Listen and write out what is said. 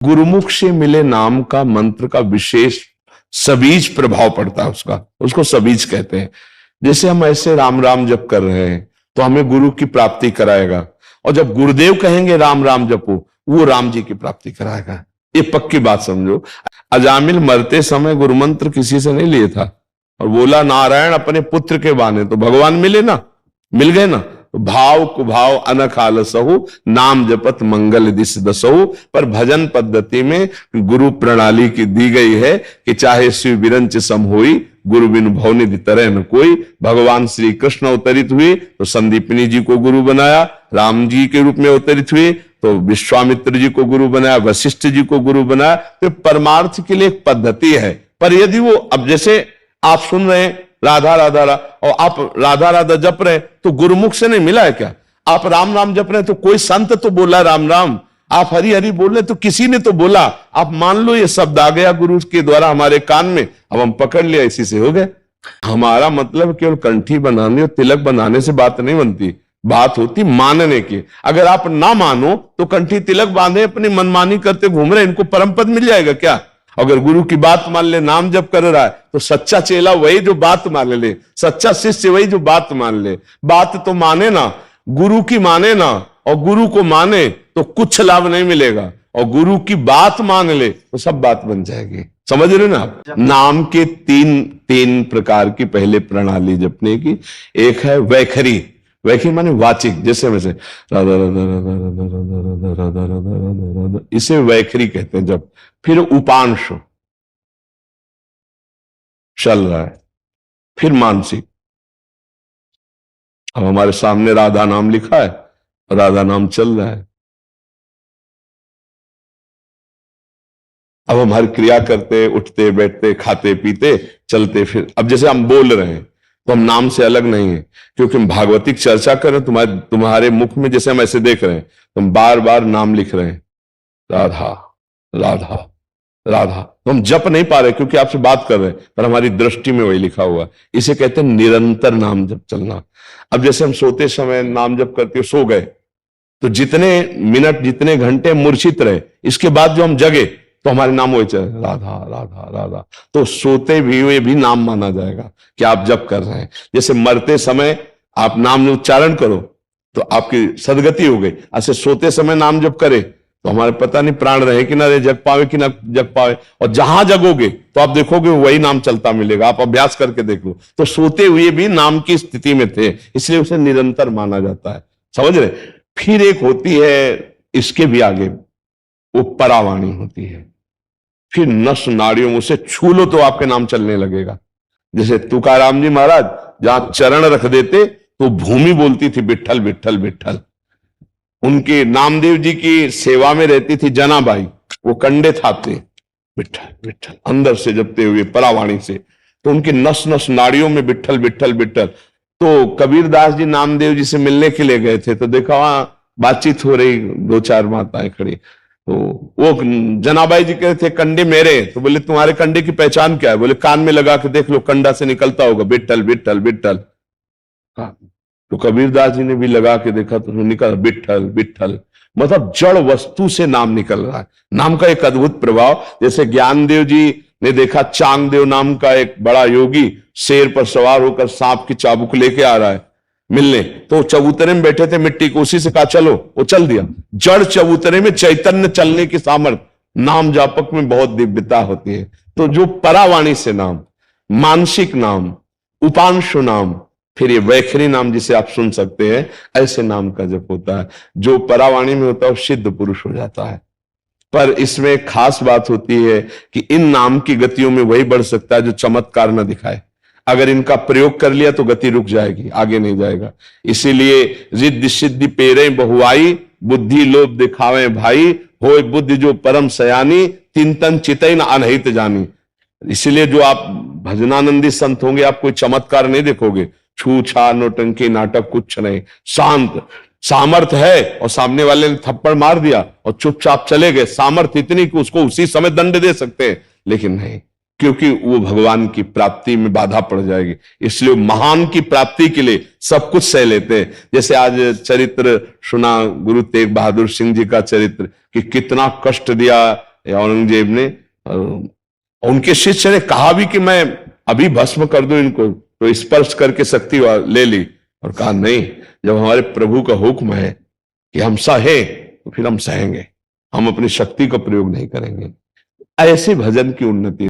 गुरुमुख से मिले नाम का मंत्र का विशेष सबीज प्रभाव पड़ता है उसका, उसको सबीज कहते हैं। जैसे हम ऐसे राम राम जप कर रहे हैं तो हमें गुरु की प्राप्ति कराएगा, और जब गुरुदेव कहेंगे राम राम जपो, वो राम जी की प्राप्ति कराएगा। ये पक्की बात समझो। अजामिल मरते समय गुरु मंत्र किसी से नहीं लिए था और बोला नारायण अपने पुत्र के बाने, तो भगवान मिले ना, मिल गए ना। भाव कुभाव अनख आलसहु नाम जपत मंगल दिस दसहु। पर भजन पद्धति में गुरु प्रणाली की दी गई है कि चाहे शिव विरंच सम होई, गुरु बिन भवनिधि तरह न कोई। भगवान श्री कृष्ण अवतरित हुए तो संदीपनी जी को गुरु बनाया, राम जी के रूप में अवतरित हुए तो विश्वामित्र जी को गुरु बनाया, वशिष्ठ जी को गुरु बनाया। तो परमार्थ के लिए एक पद्धति है। पर यदि वो, अब जैसे आप सुन रहे हैं राधा राधा और आप राधा राधा जप रहे तो गुरुमुख से नहीं मिला है क्या? आप राम राम जप रहे तो कोई संत तो बोला राम राम, आप हरि हरि बोल रहे तो किसी ने तो बोला। आप मान लो ये शब्द आ गया गुरु के द्वारा हमारे कान में, अब हम पकड़ लिया, इसी से हो गए। हमारा मतलब केवल कंठी बनाने और तिलक बनाने से बात नहीं बनती, बात होती मानने की। अगर आप ना मानो तो कंठी तिलक बांधे अपनी मनमानी करते घूम रहे, इनको परम पद मिल जाएगा क्या? अगर गुरु की बात मान ले, नाम जप कर रहा है तो सच्चा चेला वही जो बात मान ले, सच्चा शिष्य वही जो बात मान ले। बात तो माने ना, गुरु की माने ना, और गुरु को माने तो कुछ लाभ नहीं मिलेगा, और गुरु की बात मान ले तो सब बात बन जाएगी। समझ रहे ना आप? नाम के तीन प्रकार की पहले प्रणाली जपने की। एक है वैखरी, वैखरी माने वाचिक, जैसे वैसे राधा राधा राधा राधा राधा राधा राधा राधा, इसे वैखरी कहते हैं जब। फिर उपांश चल रहा है, फिर मानसिक। अब हमारे सामने राधा नाम लिखा है, राधा नाम चल रहा है। अब हम हर क्रिया करते, उठते बैठते, खाते पीते, चलते फिर, अब जैसे हम बोल रहे हैं तो हम नाम से अलग नहीं है, क्योंकि हम भागवतिक चर्चा कर रहे हैं। तुम्हारे मुख में जैसे हम ऐसे देख रहे हैं तो हम बार बार नाम लिख रहे हैं, राधा राधा राधा। तो हम जप नहीं पा रहे क्योंकि आपसे बात कर रहे हैं, पर हमारी दृष्टि में वही लिखा हुआ। इसे कहते हैं निरंतर नाम जप चलना। अब जैसे हम सोते समय नाम जप करके सो गए तो जितने मिनट जितने घंटे मूर्छित रहे, इसके बाद जो हम जगे तो हमारे नाम वही चले, राधा राधा राधा। तो सोते हुए भी नाम माना जाएगा कि आप जप कर रहे हैं। जैसे मरते समय आप नाम उच्चारण करो तो आपकी सदगति हो गई। ऐसे सोते समय नाम जप करे तो हमारे पता नहीं प्राण रहे कि ना रहे, जग पावे कि ना जग पावे, और जहां जगोगे तो आप देखोगे वही नाम चलता मिलेगा। आप अभ्यास करके देख लो। तो सोते हुए भी नाम की स्थिति में थे, इसलिए उसे निरंतर माना जाता है। समझ रहे? फिर एक होती है इसके भी आगे, वो परावाणी होती है। फिर नस नाड़ियों में से छू लो तो आपके नाम चलने लगेगा। जैसे तुकाराम जी महाराज जहां चरण रख देते तो भूमि बोलती थी विठ्ठल विठ्ठल विठ्ठल। उनके नामदेव जी की सेवा में रहती थी जनाबाई, वो कंडे थापते विठ्ठल विठ्ठल अंदर से जपते हुए परावाणी से, तो उनकी नस नस नाड़ियों में विठ्ठल विठ्ठल विठ्ठल। तो कबीरदास जी नामदेव जी से मिलने के लिए गए थे तो देखा वहां बातचीत हो रही, दो चार माताएं खड़ी, तो वो जनाबाई जी कह रहे थे कंडे मेरे, तो बोले तुम्हारे कंडे की पहचान क्या है? बोले कान में लगा के देख लो, कंडा से निकलता होगा विठ्ठल विठ्ठल विठ्ठल। हाँ, तो कबीरदास जी ने भी लगा के देखा तो निकल विठ्ठल विठ्ठल, मतलब जड़ वस्तु से नाम निकल रहा है। नाम का एक अद्भुत प्रभाव। जैसे ज्ञानदेव जी ने देखा चांगदेव नाम का एक बड़ा योगी शेर पर सवार होकर सांप की चाबुक लेके आ रहा है मिलने, तो चबूतरे में बैठे थे मिट्टी को, उसी से कहा चलो, वो चल दिया। जड़ चबूतरे में चैतन्य चलने की सामर्थ्य। नाम जापक में बहुत दिव्यता होती है। तो जो परावाणी से नाम, मानसिक नाम, उपांशु नाम, फिर ये वैखरी नाम जिसे आप सुन सकते हैं, ऐसे नाम का जप होता है। जो परावाणी में होता है वो सिद्ध पुरुष हो जाता है। पर इसमें खास बात होती है कि इन नाम की गतियों में वही बढ़ सकता है जो चमत्कार न दिखाए। अगर इनका प्रयोग कर लिया तो गति रुक जाएगी, आगे नहीं जाएगा। इसीलिए रिद्धि सिद्धि पेरे बहुआई, बुद्धि लोभ दिखावे भाई, होय बुद्धि जो परम सयानी, चिंतन चितई न अनहित जानी। इसीलिए जो आप भजनानंदी संत होंगे आप कोई चमत्कार नहीं देखोगे, छू छा नोटंकी नाटक कुछ नहीं, शांत सामर्थ है और सामने वाले ने थप्पड़ मार दिया और चुपचाप चले गए। सामर्थ इतनी कि उसको उसी समय दंड दे सकते हैं, लेकिन नहीं, क्योंकि वो भगवान की प्राप्ति में बाधा पड़ जाएगी। इसलिए महान की प्राप्ति के लिए सब कुछ सह लेते हैं। जैसे आज चरित्र सुना गुरु तेग बहादुर सिंह जी का चरित्र, कि कितना कष्ट दिया या औरंगजेब ने, उनके शिष्य ने कहा भी कि मैं अभी भस्म कर दूं इनको, तो स्पर्श करके शक्ति ले ली, और कहा नहीं, जब हमारे प्रभु का हुक्म है कि हम सहे तो फिर हम सहेंगे, हम अपनी शक्ति का प्रयोग नहीं करेंगे। ऐसे भजन की उन्नति